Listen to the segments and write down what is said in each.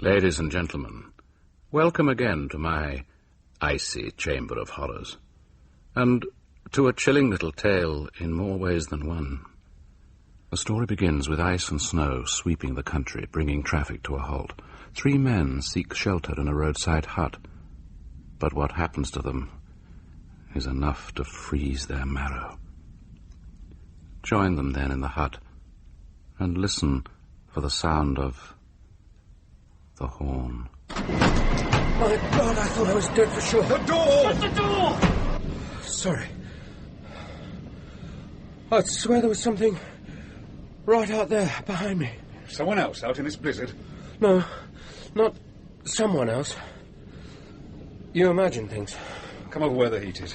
Ladies and gentlemen, welcome again to my icy chamber of horrors, and to a chilling little tale in more ways than one. The story begins with ice and snow sweeping the country, bringing traffic to a halt. 3 men seek shelter in a roadside hut, but what happens to them is enough to freeze their marrow. Join them then in the hut, and listen for the sound of the horn. My God, I thought I was dead for sure. The door! Shut the door! Sorry. I swear there was something right out there behind me. Someone else out in this blizzard? No, not someone else. You imagine things. Come over where the heat is.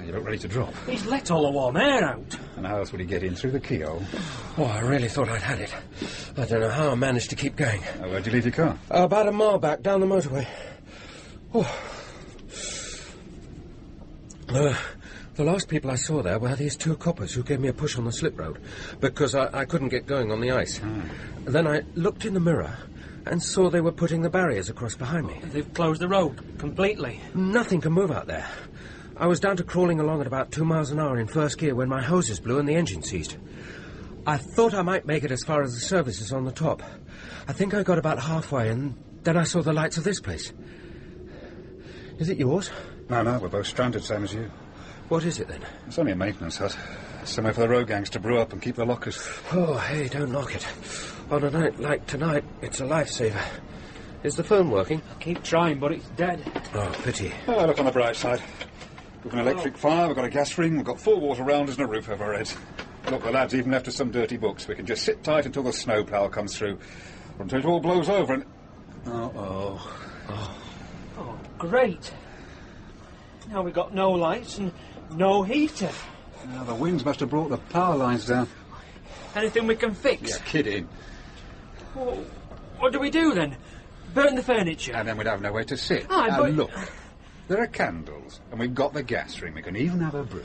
You look ready to drop. He's let all the warm air out. And how else would he get in? Through the keyhole? Oh, I really thought I'd had it. I don't know how I managed to keep going. Where'd you leave your car? About a mile back, down the motorway. Oh. The last people I saw there were these 2 coppers who gave me a push on the slip road because I couldn't get going on the ice. Then I looked in the mirror and saw they were putting the barriers across behind me. They've closed the road completely. Nothing can move out there. I was down to crawling along at about 2 miles an hour in first gear when my hoses blew and the engine seized. I thought I might make it as far as the services on the top. I think I got about halfway, and then I saw the lights of this place. Is it yours? No, we're both stranded, same as you. What is it, then? It's only a maintenance hut. Somewhere for the road gangs to brew up and keep the lockers. Oh, hey, don't knock it. On a night like tonight, it's a lifesaver. Is the phone working? I keep trying, but it's dead. Oh, pity. Oh, look on the bright side. We've got an electric fire, we've got a gas ring, we've got 4 walls around us and a roof over our heads. Look, the lads even left us some dirty books. We can just sit tight until the snowplow comes through, or until it all blows over and... Oh, great. Now we've got no lights and no heater. Now the winds must have brought the power lines down. Anything we can fix? You're kidding. Well, what do we do then? Burn the furniture? And then we'd have nowhere to sit. Aye, but... Look, there are candles, and we've got the gas ring. We can even have a brew.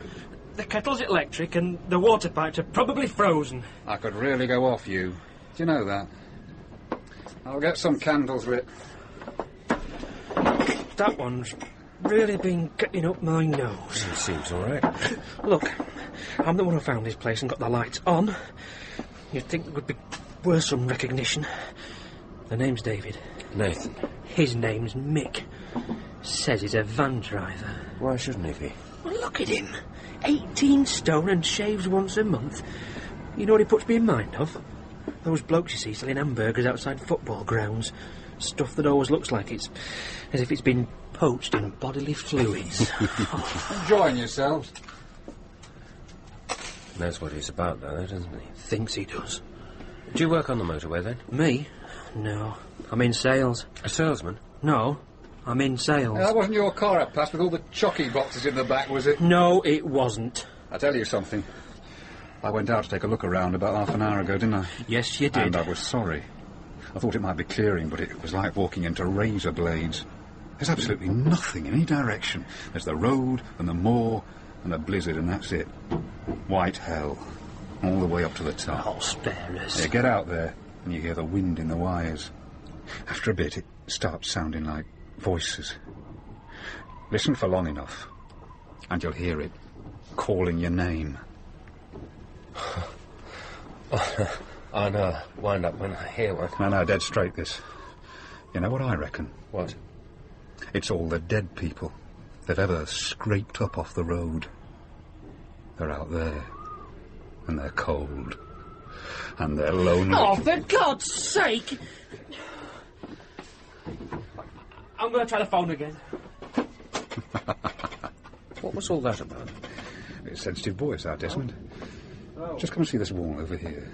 The kettle's electric and the water pipes are probably frozen. I could really go off you. Do you know that? I'll get some candles lit. That one's really been getting up my nose. It seems all right. Look, I'm the one who found this place and got the lights on. You'd think there would be worse from recognition. The name's David. Nathan. His name's Mick. Says he's a van driver. Why shouldn't he be? Well, look at him. 18 stone and shaves once a month. You know what he puts me in mind of? Those blokes you see selling hamburgers outside football grounds. Stuff that always looks like it's as if it's been poached in bodily fluids. Enjoying yourselves? Knows what he's about, though, doesn't he? Thinks he does. Do you work on the motorway, then? Me? No. I'm in sales. A salesman? No. I'm in sales. That wasn't your car I passed with all the chocky boxes in the back, was it? No, it wasn't. I'll tell you something. I went out to take a look around about half an hour ago, didn't I? Yes, you did. And I was sorry. I thought it might be clearing, but it was like walking into razor blades. There's absolutely nothing in any direction. There's the road and the moor and the blizzard, and that's it. White hell. All the way up to the top. Oh, spare us. You get out there and you hear the wind in the wires. After a bit, it starts sounding like voices. Listen for long enough, and you'll hear it calling your name. I know. Wind up when I hear one. No, dead straight this. You know what I reckon? What? It's all the dead people they've ever scraped up off the road. They're out there, and they're cold, and they're lonely. Oh, for God's sake! I'm going to try the phone again. What was all that about? It's sensitive voice, our Desmond. Just come and see this wall over here.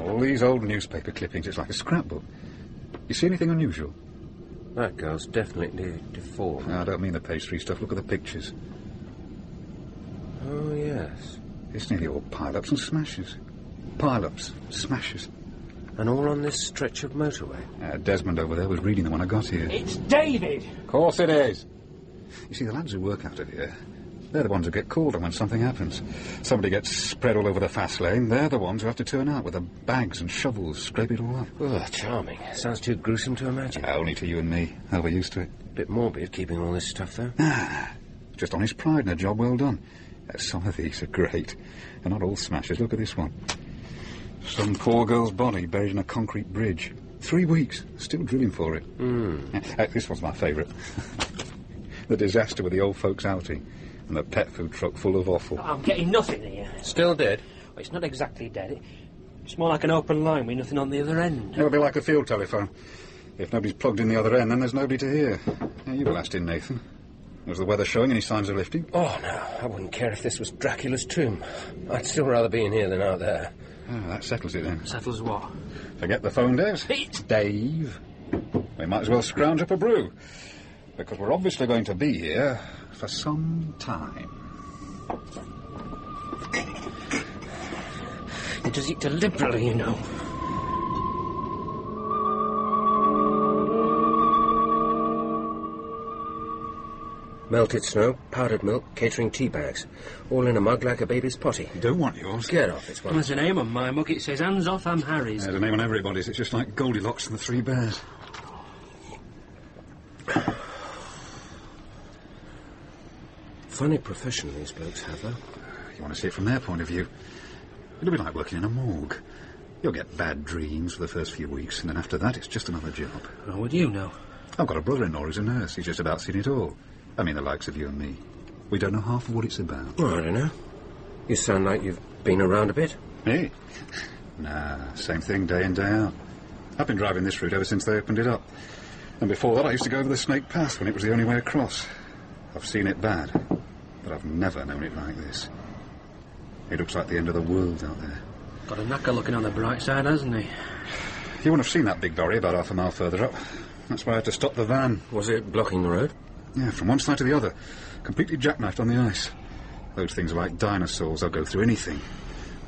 All these old newspaper clippings, it's like a scrapbook. You see anything unusual? That girl's definitely deformed. No, I don't mean the pastry stuff. Look at the pictures. Oh, yes. It's nearly all pile-ups and smashes. Pile-ups, smashes. And all on this stretch of motorway? Desmond over there was reading them when I got here. It's David! Of course it is. You see, the lads who work out of here, They're the ones who get called on when something happens. Somebody gets spread all over the fast lane. They're the ones who have to turn out with the bags and shovels, scrape it all up. Oh, charming. Sounds too gruesome to imagine. Only to you and me. How we're used to it. Bit morbid, keeping all this stuff, though. Just honest pride and a job well done. Some of these are great. They're not all smashes. Look at this one. Some poor girl's body buried in a concrete bridge. 3 weeks. Still drilling for it. This one's my favourite. The disaster with the old folks outing. And the pet food truck full of offal. I'm getting nothing here. Still dead? Well, it's not exactly dead. It's more like an open line with nothing on the other end. It'll be like a field telephone. If nobody's plugged in the other end, then there's nobody to hear. Yeah, you were last in, Nathan. Was the weather showing any signs of lifting? Oh, no. I wouldn't care if this was Dracula's tomb. I'd still rather be in here than out there. Oh, that settles it then. Settles what? Forget the phone, Dave. Dave. We might as well scrounge up a brew. Because we're obviously going to be here for some time. He does it deliberately, you know. Melted snow, powdered milk, catering tea bags. All in a mug like a baby's potty. You don't want yours. Get off, it's one. There's a name on my mug. It says, "Hands off, I'm Harry's." There's a name on everybody's. It's just like Goldilocks and the Three Bears. Funny profession these blokes have, though. You want to see it from their point of view. It'll be like working in a morgue. You'll get bad dreams for the first few weeks, and then after that, it's just another job. How would you know? I've got a brother-in-law who's a nurse. He's just about seen it all. I mean, the likes of you and me. We don't know half of what it's about. Well, I don't know. You sound like you've been around a bit. Me? Nah, same thing day in, day out. I've been driving this route ever since they opened it up. And before that, I used to go over the Snake Path when it was the only way across. I've seen it bad, but I've never known it like this. It looks like the end of the world out there. Got a knacker looking on the bright side, hasn't he? You wouldn't have seen that big lorry about half a mile further up. That's why I had to stop the van. Was it blocking the road? Yeah, from one side to the other. Completely jackknifed on the ice. Those things are like dinosaurs. They'll go through anything.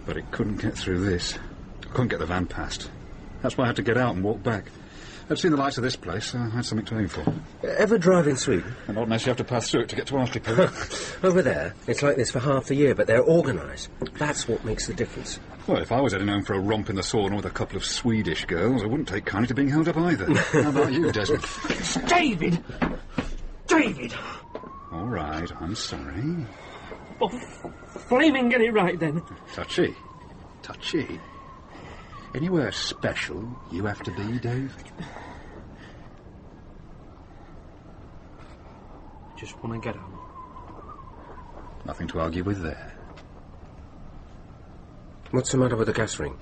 But it couldn't get through this. Couldn't get the van past. That's why I had to get out and walk back. I'd seen the lights of this place, so I had something to aim for. Ever drive in Sweden? And not unless you have to pass through it to get to Archipelago. Over there, it's like this for half the year, but they're organised. That's what makes the difference. Well, if I was heading home for a romp in the sauna with a couple of Swedish girls, I wouldn't take kindly to being held up either. How about you, Desmond? David! David! All right, I'm sorry. Oh, flaming get it right, then. Touchy. Touchy. Anywhere special you have to be, Dave? Just want to get home. Nothing to argue with there. What's the matter with the gas ring?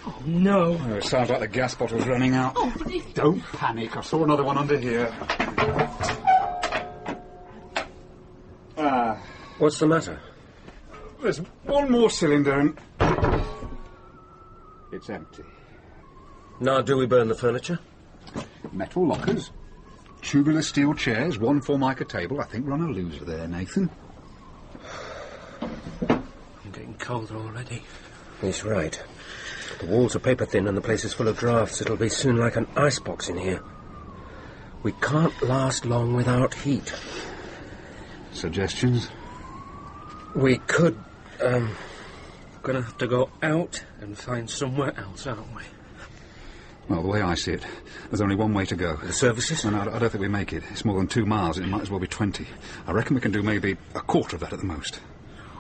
Oh, no. Oh, it sounds like the gas bottle's running out. Oh, but if... Don't panic. I saw another one under here. What's the matter? There's one more cylinder and... it's empty. Now, do we burn the furniture? Metal lockers. Tubular steel chairs, one Formica table. I think we're on a loser there, Nathan. I'm getting colder already. He's right. The walls are paper thin and the place is full of drafts. It'll be soon like an icebox in here. We can't last long without heat. Suggestions? We could, Gonna have to go out and find somewhere else, aren't we? Well, the way I see it, there's only one way to go. The services? No, I don't think we make it. It's more than 2 miles, and it might as well be 20. I reckon we can do maybe a quarter of that at the most.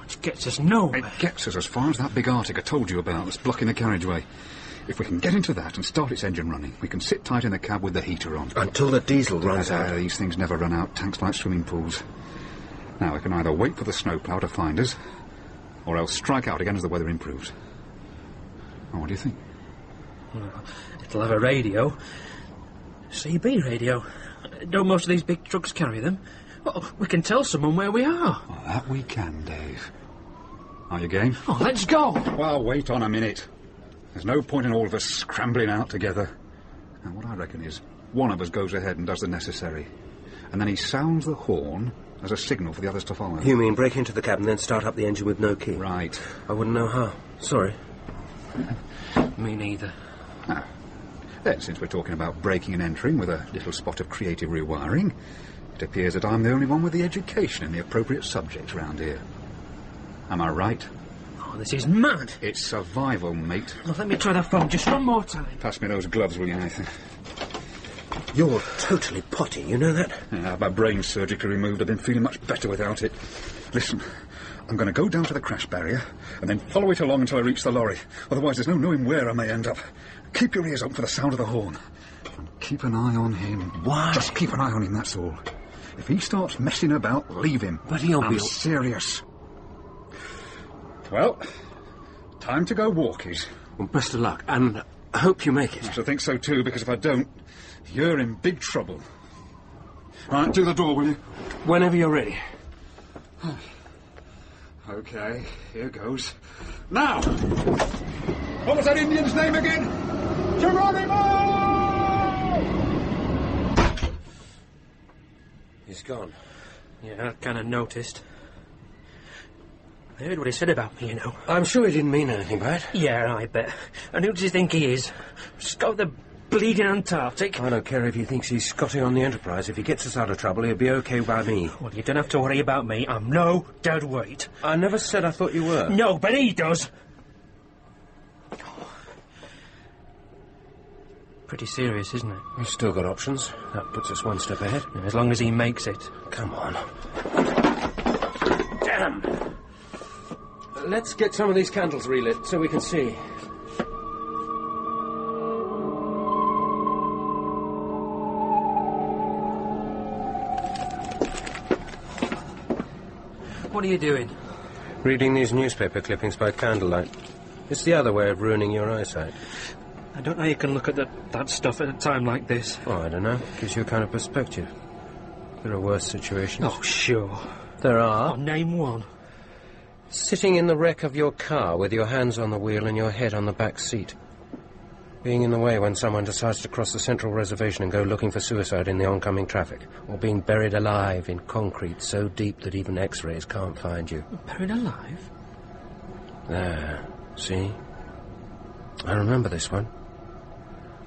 Which gets us nowhere. It gets us as far as that big Arctic I told you about that's blocking the carriageway. If we can get into that and start its engine running, we can sit tight in the cab with the heater on. Until the diesel runs out. These things never run out. Tanks like swimming pools. Now, we can either wait for the snowplow to find us, or else strike out again as the weather improves. Oh, what do you think? Well, it'll have a radio. CB radio. Don't most of these big trucks carry them? Well, we can tell someone where we are. Well, that we can, Dave. Are you game? Oh, let's go. Well, wait on a minute. There's no point in all of us scrambling out together. Now, what I reckon is, one of us goes ahead and does the necessary. And then he sounds the horn as a signal for the others to follow. You mean break into the cab and then start up the engine with no key? Right. I wouldn't know how. Sorry. Me neither. Now, then, since we're talking about breaking and entering with a little spot of creative rewiring, It appears that I'm the only one with the education in the appropriate subjects round here. Am I right? Oh, this is mad. It's survival, mate. Well, let me try that phone just one more time. Pass me those gloves, will you, Nathan? You're totally potty, you know that? Yeah, I had my brain surgically removed. I've been feeling much better without it. Listen, I'm going to go down to the crash barrier and then follow it along until I reach the lorry. Otherwise, there's no knowing where I may end up. Keep your ears open for the sound of the horn. And keep an eye on him. Why? Just keep an eye on him, that's all. If he starts messing about, leave him. But he'll I'm be... serious. Well, time to go walkies. Well, best of luck, and I hope you make it. I shall think so too, because if I don't, you're in big trouble. Right, do the door, will you? Whenever you're ready. Okay, here goes. Now! What was that Indian's name again? Geronimo! He's gone. Yeah, I kind of noticed. I heard what he said about me, you know. I'm sure he didn't mean anything by it. Yeah, I bet. And who does he think he is? Scout the bleeding Antarctic? I don't care if he thinks he's Scotty on the Enterprise. If he gets us out of trouble, he'll be okay by me. Well, you don't have to worry about me. I'm no dead weight. I never said I thought you were. No, but he does. Pretty serious, isn't it? We've still got options. That puts us one step ahead. As long as he makes it. Come on. Damn! Let's get some of these candles relit so we can see. What are you doing? Reading these newspaper clippings by candlelight. It's the other way of ruining your eyesight. I don't know how you can look at that stuff at a time like this. Oh, I don't know. Gives you a kind of perspective. There are worse situations. Oh, sure. There are. Oh, name one. Sitting in the wreck of your car with your hands on the wheel and your head on the back seat. Being in the way when someone decides to cross the central reservation and go looking for suicide in the oncoming traffic. Or being buried alive in concrete so deep that even X-rays can't find you. Buried alive? There. See? I remember this one.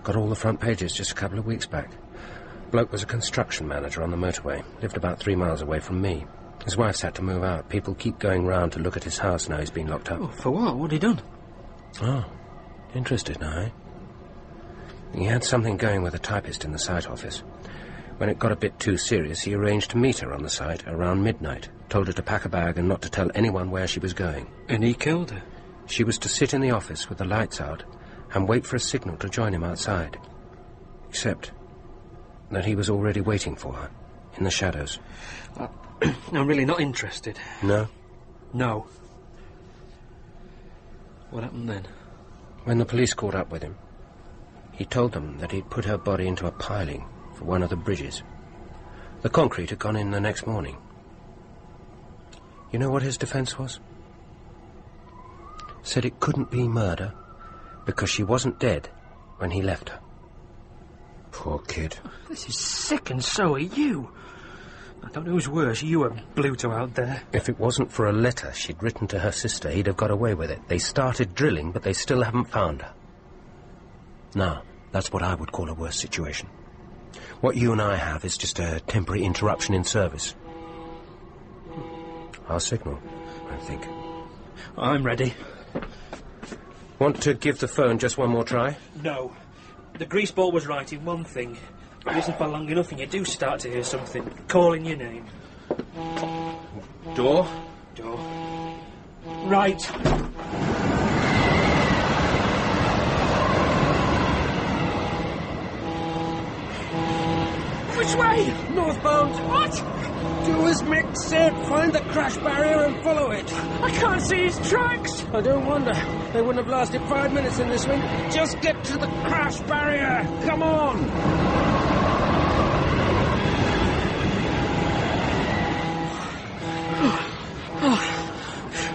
Got all the front pages just a couple of weeks back. Bloke was a construction manager on the motorway. Lived about 3 miles away from me. His wife's had to move out. People keep going round to look at his house now he's been locked up. Oh, for what? What had he done? Oh, interested now, eh? He had something going with a typist in the site office. When it got a bit too serious, he arranged to meet her on the site around midnight. Told her to pack a bag and not to tell anyone where she was going. And he killed her? She was to sit in the office with the lights out and wait for a signal to join him outside. Except that he was already waiting for her, in the shadows. I'm really not interested. No? No. What happened then? When the police caught up with him, he told them that he'd put her body into a piling for one of the bridges. The concrete had gone in the next morning. You know what his defense was? Said it couldn't be murder because she wasn't dead when he left her. Poor kid. This is sick, and so are you. I don't know who's worse, you or Bluto out there. If it wasn't for a letter she'd written to her sister, he'd have got away with it. They started drilling, but they still haven't found her. Now, that's what I would call a worse situation. What you and I have is just a temporary interruption in service. Our signal, I think. I'm ready. Want to give the phone just one more try? No. The greaseball was right in one thing. You listen for long enough and you do start to hear something calling your name. Door? Door. Right. Which way? Northbound. What? Do as Mick said. Find the crash barrier and follow it. I can't see his tracks. I don't wonder. They wouldn't have lasted 5 minutes in this wind. Just get to the crash barrier. Come on.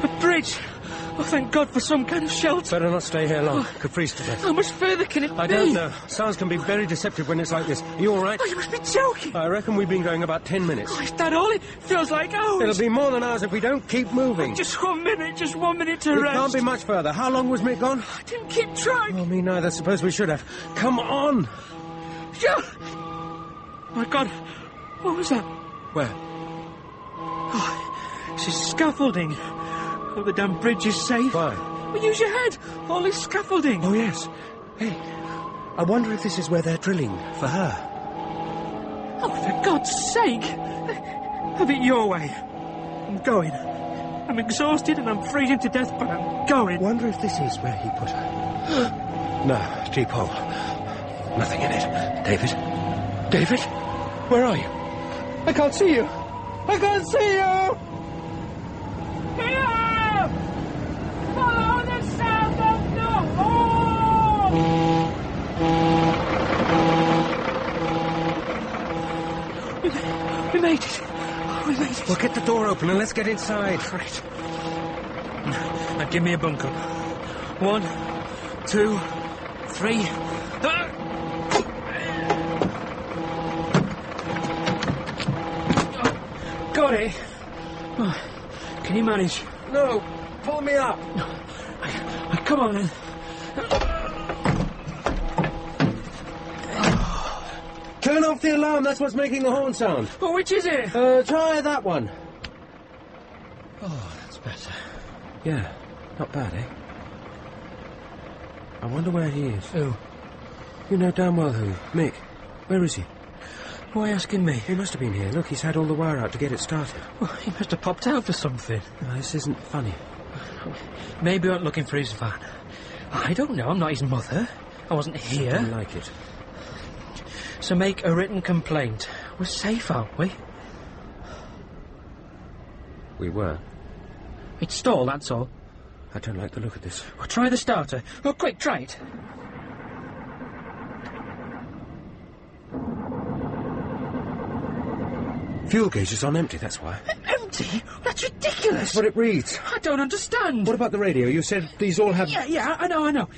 A bridge. Oh, thank God for some kind of shelter. Better not stay here long. Could freeze to death. How much further can it be? I don't know. Sounds can be very deceptive when it's like this. Are you all right? Oh, you must be joking. I reckon we've been going about 10 minutes. Oh, is that all? It feels like hours. It'll be more than hours if we don't keep moving. Just 1 minute to It rest. can't be much further. How long was Mick gone? I didn't keep track. Oh, me neither. Suppose we should have. Come on. Yeah. My God, what was that? Where? Oh, this is scaffolding. Oh, the damn bridge is safe. Why? Well, use your head. All this scaffolding. Oh, yes. Hey, I wonder if this is where they're drilling for her. Oh, for God's sake. Have it your way. I'm going. I'm exhausted and I'm freezing to death, but I'm going. Wonder if this is where he put her. No, deep hole. Nothing in it. David? David? Where are you? I can't see you. I can't see you! Here! Follow the sound of the horn! We made it. We made it. Well, get the door open and let's get inside. Right. Now give me a bunker. 1, 2, 3. Got it. Oh, can you manage? No, pull me up. Come on then. Turn off the alarm, that's what's making the horn sound. Oh, which is it? Try that one. Oh, that's better. Yeah, not bad, eh? I wonder where he is. Who? You know damn well who. Mick. Where is he? Why asking me? He must have been here. Look, he's had all the wire out to get it started. Well, he must have popped out for something. No, this isn't funny. Maybe he went looking for his van. I don't know, I'm not his mother. I wasn't here. I don't like it. So make a written complaint. We're safe, aren't we? We were. It's stalled, that's all. I don't like the look of this. Well, try the starter. Oh, quick, try it. Fuel gauge is on empty, that's why. Empty? That's ridiculous. That's what it reads. I don't understand. What about the radio? You said these all have... Yeah, I know.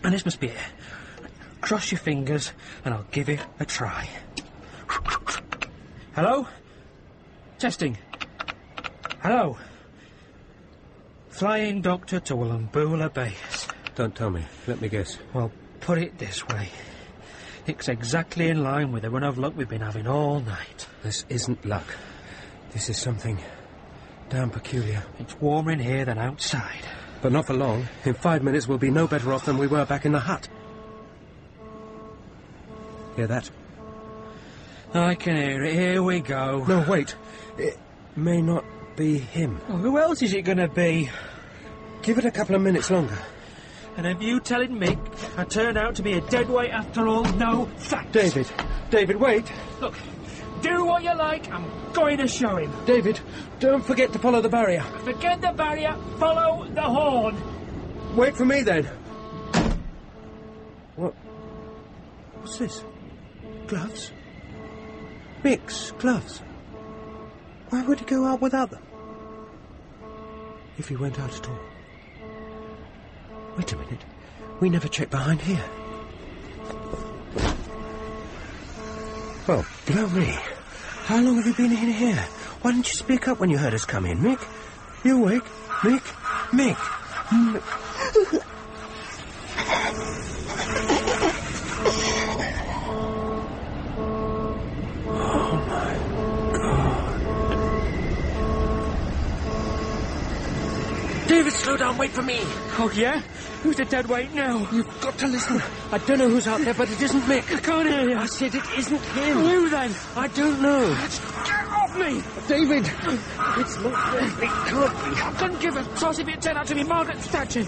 And this must be it. Cross your fingers and I'll give it a try. Hello? Testing. Hello? Flying doctor to Woolloomboola Base. Don't tell me. Let me guess. Well, put it this way. It's exactly in line with the run of luck we've been having all night. This isn't luck. This is something damn peculiar. It's warmer in here than outside. But not for long. In 5 minutes we'll be no better off than we were back in the hut. Hear that? I can hear it. Here we go. No, wait. It may not be him. Oh, who else is it going to be? Give it a couple of minutes longer. And if you telling Mick I turned out to be a deadweight after all, no thanks. David, wait. Look, do what you like. I'm going to show him. David, don't forget to follow the barrier. Forget the barrier. Follow the horn. Wait for me, then. What's this? Gloves? Mick's gloves. Why would he go out without them? If he went out at all. Wait a minute. We never checked behind here. Well, blow me. How long have you been in here? Why didn't you speak up when you heard us come in, Mick? You awake? Mick? Oh, my God. David, slow down. Wait for me. Oh, yeah? Who's the deadweight now? You've got to listen. I don't know who's out there, but it isn't Mick. I can't hear you. I said it isn't him. Who then? I don't know. Get off me! David! It's not him. It can't be. I couldn't give a toss if it turned out to be Margaret Thatcher.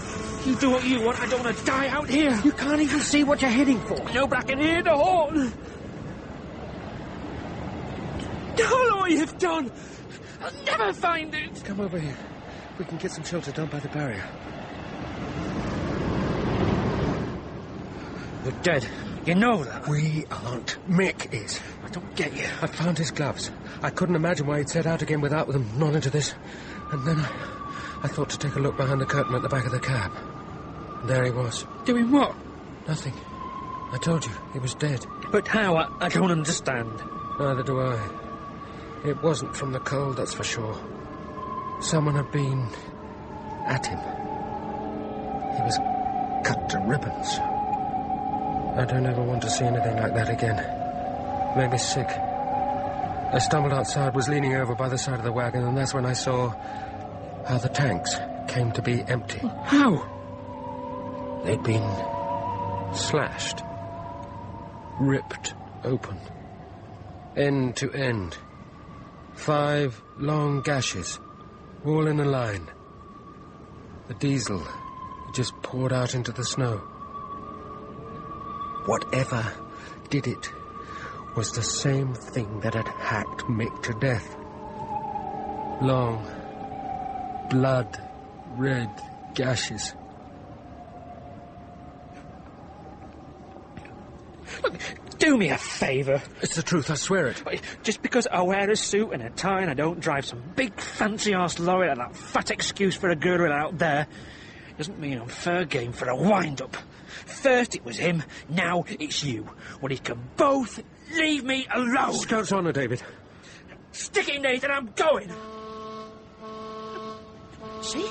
You do what you want. I don't want to die out here. You can't even see what you're heading for. No, but I can hear the horn. Don't know what you've done. I'll never find it. Come over here. We can get some shelter down by the barrier. You're dead. You know that. We aren't. Mick is. I don't get you. I found his gloves. I couldn't imagine why he'd set out again without them, not into this. And then I thought to take a look behind the curtain at the back of the cab. And there he was. Doing what? Nothing. I told you, he was dead. But how? I don't understand. Neither do I. It wasn't from the cold, that's for sure. Someone had been at him. He was cut to ribbons. I don't ever want to see anything like that again. Made me sick. I stumbled outside, was leaning over by the side of the wagon, and that's when I saw how the tanks came to be empty. How? They'd been slashed, ripped open, end to end. 5 long gashes, all in a line. The diesel just poured out into the snow. Whatever did it was the same thing that had hacked Mick to death. Long, blood-red gashes. Look, do me a favour. It's the truth, I swear it. Just because I wear a suit and a tie and I don't drive some big fancy-ass lorry like that fat excuse for a girl out there doesn't mean I'm fair game for a wind-up. First it was him, now it's you. Well, you can both leave me alone. Scout's honour, David. Stick it, Nathan, I'm going. See?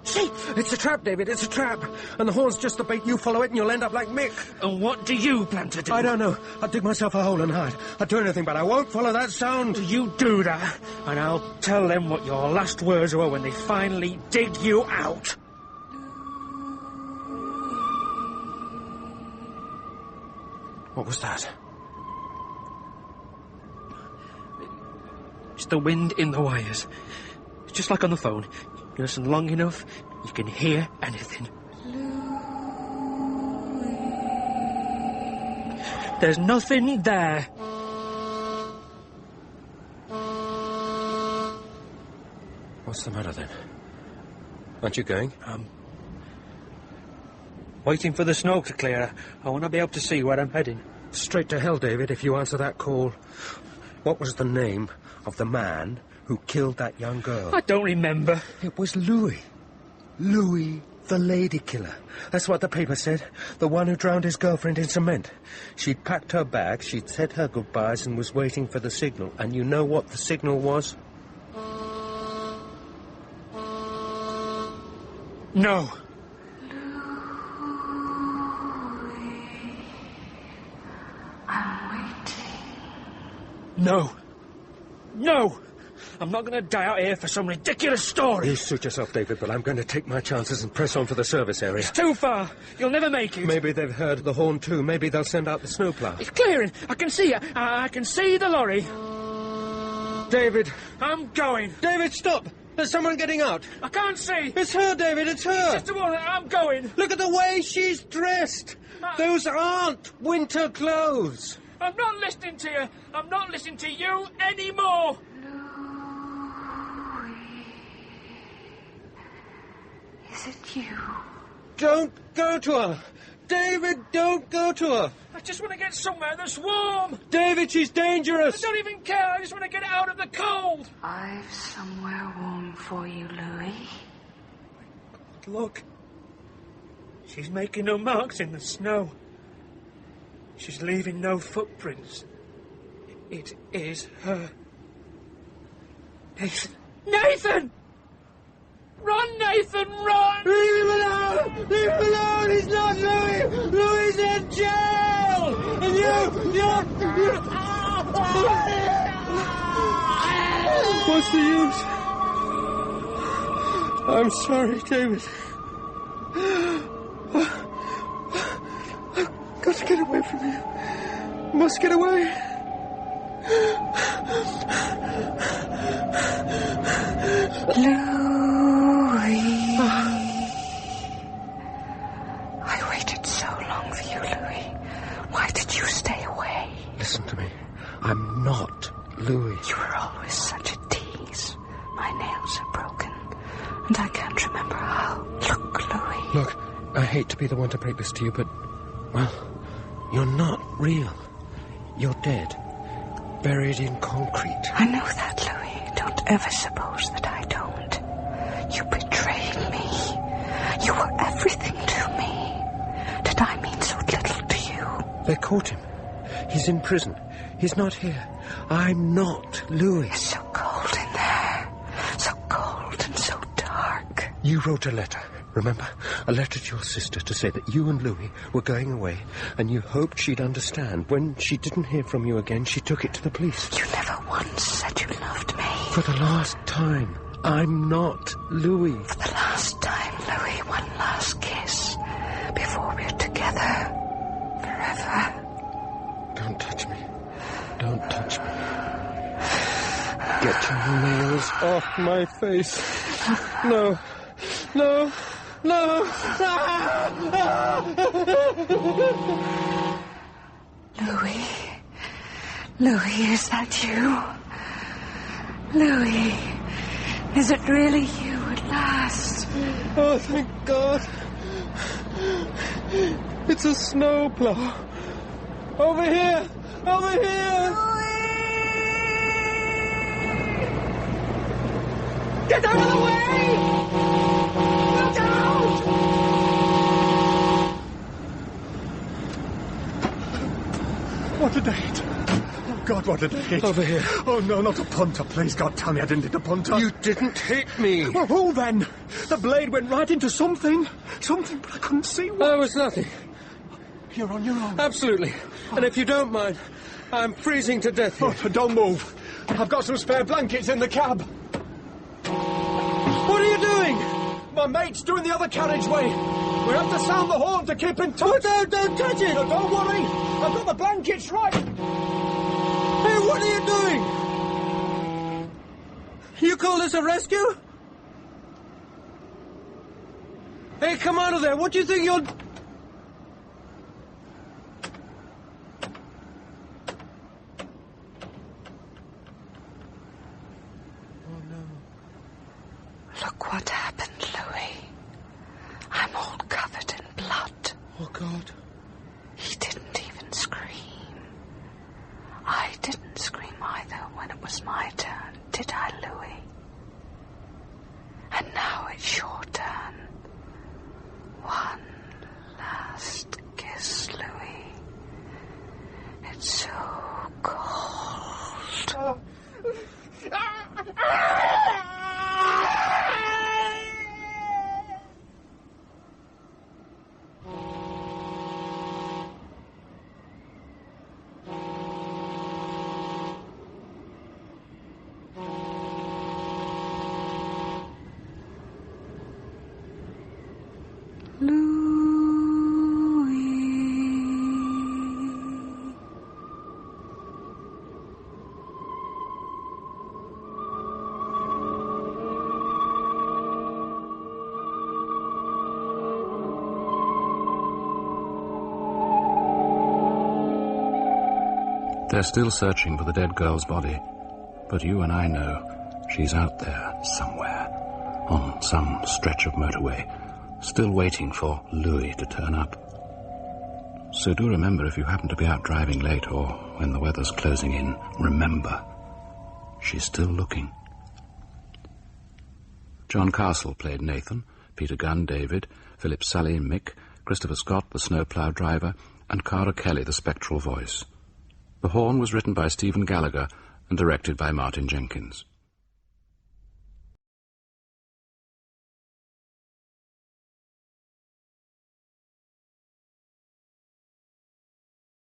See? It's a trap, David, it's a trap. And the horn's just the bait. You follow it and you'll end up like Mick. And what do you plan to do? I don't know. I'll dig myself a hole and hide. I'll do anything, but I won't follow that sound. You do that, and I'll tell them what your last words were when they finally dig you out. What was that? It's the wind in the wires. It's just like on the phone. You listen long enough, you can hear anything. There's nothing there. What's the matter then? Aren't you going? Waiting for the snow to clear. I want to be able to see where I'm heading. Straight to hell, David, if you answer that call. What was the name of the man who killed that young girl? I don't remember. It was Louis. Louis, the lady killer. That's what the paper said. The one who drowned his girlfriend in cement. She'd packed her bag, she'd said her goodbyes and was waiting for the signal. And you know what the signal was? No. I'm waiting. No. No! I'm not going to die out here for some ridiculous story. You suit yourself, David, but I'm going to take my chances and press on for the service area. It's too far. You'll never make it. Maybe they've heard the horn too. Maybe they'll send out the snowplow. It's clearing. I can see it. I can see the lorry. David. I'm going. David, stop! There's someone getting out. I can't see. It's her, David, it's her. Just a moment. I'm going. Look at the way she's dressed. Those aren't winter clothes. I'm not listening to you. I'm not listening to you anymore. Is it you? Don't go to her. David, don't go to her. I just want to get somewhere that's warm. David, she's dangerous. I don't even care. I just want to get out of the cold. I've somewhere warm for you, Louis. Look. She's making no marks in the snow. She's leaving no footprints. It is her. Nathan! Nathan! Run, Nathan, run! Leave him alone! Leave him alone! He's not Louis! Louis in jail! And you... What's the use? I'm sorry, David. I've got to get away from you. Must get away. Louis. I waited so long for you, Louis. Why did you stay away? Listen to me. I'm not Louis. You were always such a tease. My nails are broken, and I can't remember how. Look, Louis. Look, I hate to be the one to break this to you, but, well, you're not real. You're dead. Buried in concrete. I know that, Louis. Don't ever suppose that I don't. You betrayed me. You were everything to me. Did I mean so little to you? They caught him. He's in prison. He's not here. I'm not Louis. It's so cold in there. So cold and so dark. You wrote a letter, remember? A letter to your sister to say that you and Louis were going away, and you hoped she'd understand. When she didn't hear from you again, she took it to the police. You never once said you loved me. For the last time, I'm not Louis. For the last time, Louis, one last kiss before we're together forever. Don't touch me. Don't touch me. Get your nails off my face. No. No. No. Louis. Louis, is that you? Louis, is it really you at last? Oh, thank God. It's a snowplow. Over here! Over here! Get out of the way! Look out! What a date. Oh, God, what a date. Over here. Oh, no, not a punter. Please, God, tell me I didn't hit a punter. You didn't hit me. Well, who then? The blade went right into something. Something, but I couldn't see what. There was nothing. You're on your own. Absolutely. And if you don't mind, I'm freezing to death here. Oh, don't move. I've got some spare blankets in the cab. What are you doing? My mate's doing the other carriageway. We have to sound the horn to keep in touch. Oh, don't touch it. No, don't worry. I've got the blankets right. Hey, what are you doing? You call this a rescue? Hey, come out of there. What do you think you're... Look what happened, Louis. I'm all covered in blood. Oh, God. He didn't even scream. I didn't scream either when it was my turn, did I, Louis? And now it's your turn. One last kiss, Louis. It's so cold. They're still searching for the dead girl's body, but you and I know she's out there somewhere, on some stretch of motorway, still waiting for Louis to turn up. So do remember, if you happen to be out driving late or when the weather's closing in, remember, she's still looking. John Castle played Nathan, Peter Gunn, David, Philip Sully, Mick, Christopher Scott, the snowplow driver, and Cara Kelly, the spectral voice. The horn was written by Stephen Gallagher and directed by Martin Jenkins.